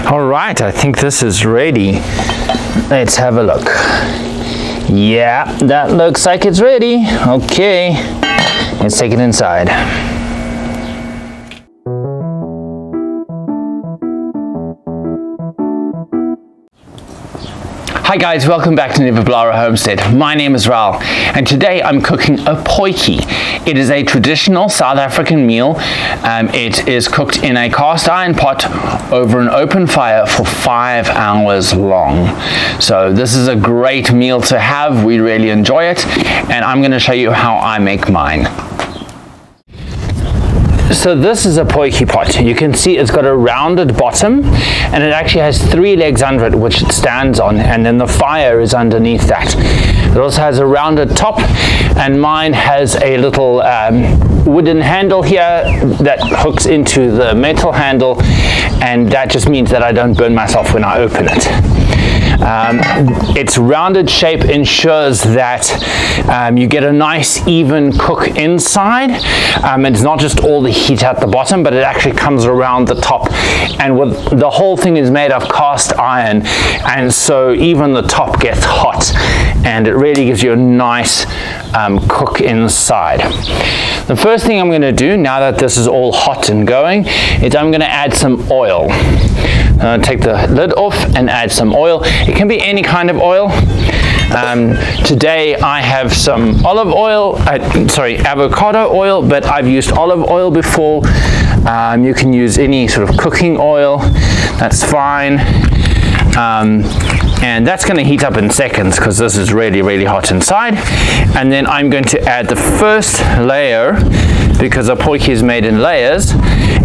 All right, I think this is ready. Let's have a look. Yeah, that looks like it's ready. Okay, let's take it inside. Hi guys, welcome back to Nuwe Blare Homestead. My name is Raul, and today I'm cooking a potjie. It is a traditional South African meal. It is cooked in a cast iron pot over an open fire for 5 hours long. So this is a great meal to have. We really enjoy it, and I'm going to show you how I make mine. So this is a potjie pot. You can see it's got a rounded bottom, and it actually has 3 legs under it which it stands on, and then the fire is underneath that. It also has a rounded top, and mine has a little wooden handle here that hooks into the metal handle, and that just means that I don't burn myself when I open it. Its rounded shape ensures that you get a nice even cook inside. It's not just all the heat at the bottom, but it actually comes around the top, and the whole thing is made of cast iron, and so even the top gets hot, and it really gives you a nice cook inside. The first thing I'm going to do now that this is all hot and going is I'm going to add some oil. Take the lid off and add some oil. It can be any kind of oil. Today I have some olive oil, avocado oil, but I've used olive oil before. You can use any sort of cooking oil, that's fine. And that's going to heat up in seconds because this is really, really hot inside. And then I'm going to add the first layer, because a potjie is made in layers,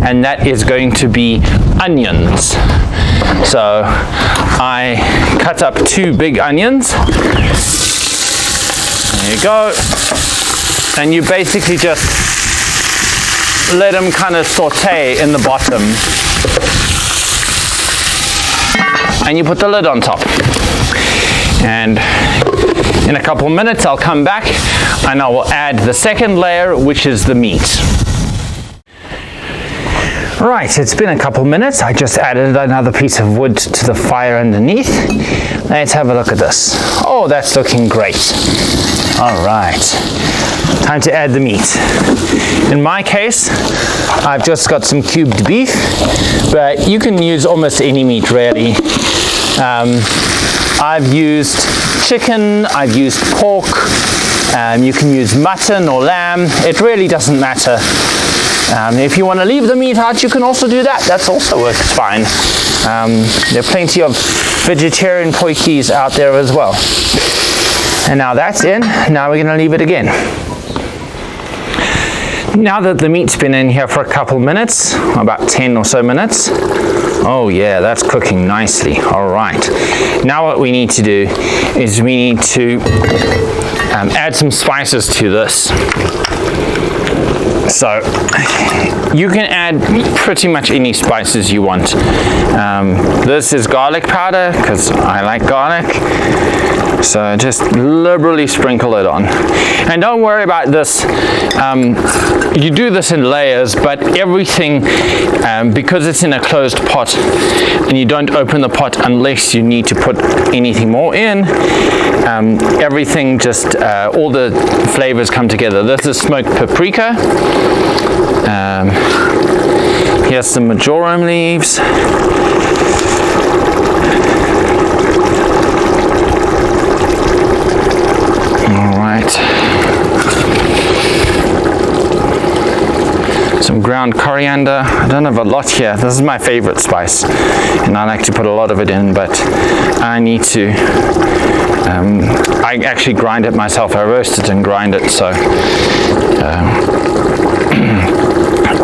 and that is going to be onions. So I cut up 2 big onions. There you go. And you basically just let them kind of saute in the bottom. And you put the lid on top. And in a couple minutes I'll come back and I will add the second layer, which is the meat. Right, it's been a couple minutes. I just added another piece of wood to the fire underneath. Let's have a look at this. Oh, that's looking great. All right, time to add the meat. In my case, I've just got some cubed beef, but you can use almost any meat really. I've used chicken, I've used pork, you can use mutton or lamb. It really doesn't matter. If you want to leave the meat out, you can also do that. That's also works fine. There are plenty of vegetarian potjies out there as well. And now that's in. Now we're going to leave it again. Now that the meat's been in here for a couple minutes, about 10 or so minutes. Oh yeah, that's cooking nicely. All right. Now what we need to do is we need to add some spices to this. So you can add pretty much any spices you want. This is garlic powder because I like garlic. So just liberally sprinkle it on. And don't worry about this. You do this in layers, but everything, because it's in a closed pot and you don't open the pot unless you need to put anything more in, everything just, all the flavors come together. This is smoked paprika. Here's some marjoram leaves. Some ground coriander. I don't have a lot here. This is my favorite spice, and I like to put a lot of it in, but I need to. I actually grind it myself. I roast it and grind it. So,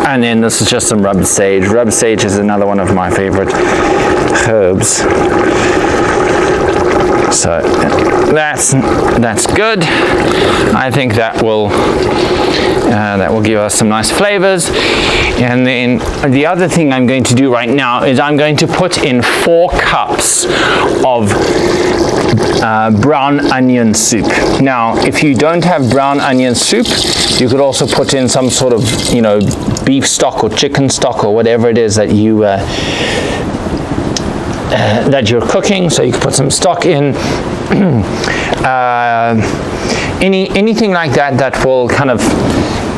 and then this is just some rubbed sage. Rubbed sage is another one of my favorite herbs. So that's good. I think that will give us some nice flavors. And then the other thing I'm going to do right now is I'm going to put in 4 cups of brown onion soup. Now, if you don't have brown onion soup, you could also put in some sort of, beef stock or chicken stock or whatever it is that you that you're cooking. So you can put some stock in, anything like that will kind of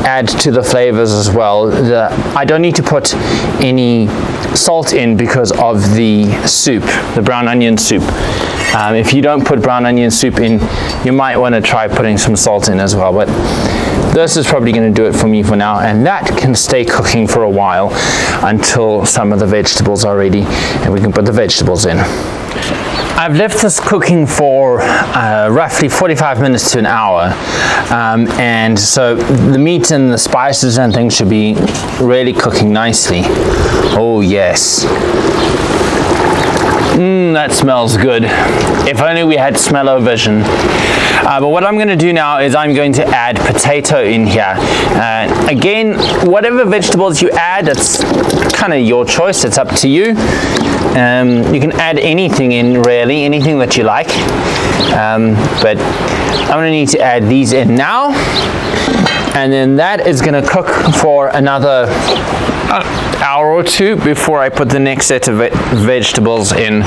add to the flavors as well. I don't need to put any salt in because of the soup, the brown onion soup. If you don't put brown onion soup in, you might want to try putting some salt in as well, but this is probably going to do it for me for now, and that can stay cooking for a while until some of the vegetables are ready and we can put the vegetables in. I've left this cooking for roughly 45 minutes to an hour, and so the meat and the spices and things should be really cooking nicely. Oh yes. That smells good. If only we had smell-o-vision. But what I'm going to do now is I'm going to add potato in here. Again, whatever vegetables you add, it's kind of your choice. It's up to you. You can add anything in, really, anything that you like. But I'm going to need to add these in now. And then that is going to cook for another hour or two before I put the next set of vegetables in.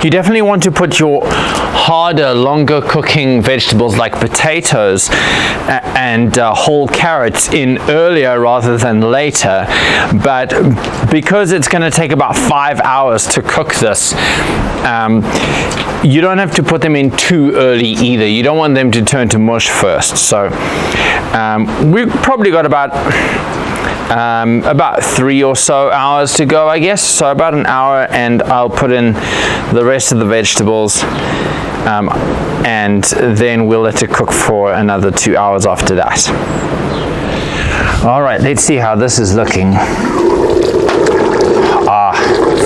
You definitely want to put your harder, longer cooking vegetables like potatoes and whole carrots in earlier rather than later, but because it's going to take about 5 hours to cook this, you don't have to put them in too early either. You don't want them to turn to mush first. So we've probably got about 3 or so hours to go, I guess. So about an hour, and I'll put in the rest of the vegetables, and then we'll let it cook for another 2 hours after that. All right, let's see how this is looking.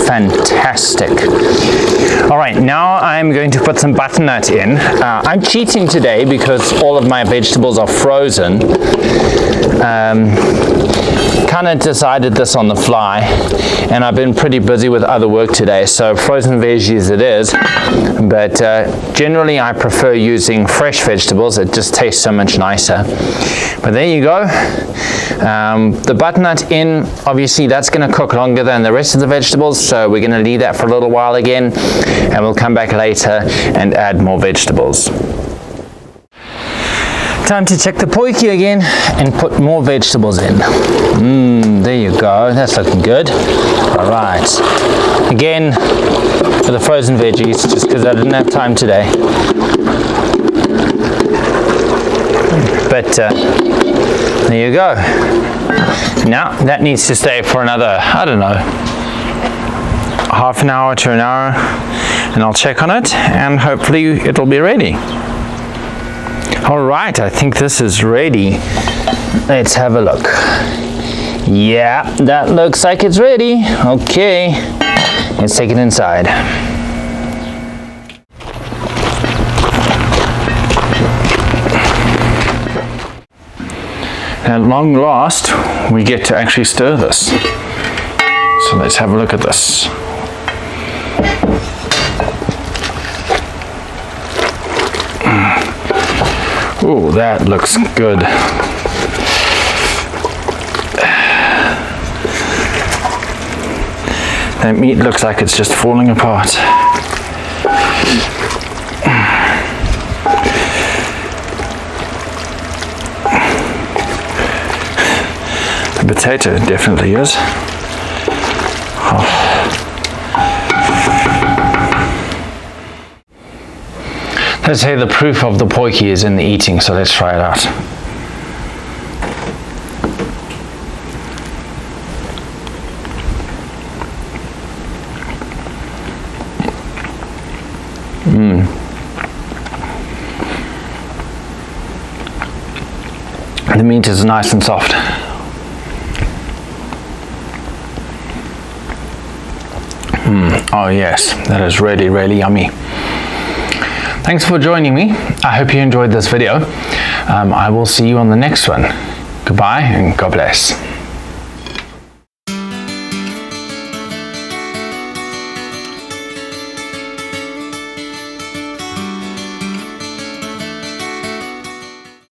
Fantastic. All right, now I'm going to put some butternut in. I'm cheating today because all of my vegetables are frozen. Kind of decided this on the fly, and I've been pretty busy with other work today, so frozen veggies it is, but generally I prefer using fresh vegetables. It just tastes so much nicer. But there you go. The butternut in, obviously that's going to cook longer than the rest of the vegetables, so we're going to leave that for a little while again, and we'll come back later and add more vegetables. Time to check the potjie again and put more vegetables in. There you go, that's looking good. All right, again for the frozen veggies, just because I didn't have time today. But there you go. Now that needs to stay for another, I don't know, half an hour to an hour, and I'll check on it and hopefully it'll be ready. All right, I think this is ready. Let's have a look. Yeah, that looks like it's ready. Okay, let's take it inside. At long last, we get to actually stir this. So let's have a look at this. Oh, that looks good. That meat looks like it's just falling apart. The potato definitely is. Oh. They say the proof of the potjie is in the eating, so let's try it out. The meat is nice and soft. Oh yes, that is really, really yummy. Thanks for joining me. I hope you enjoyed this video. I will see you on the next one. Goodbye and God bless.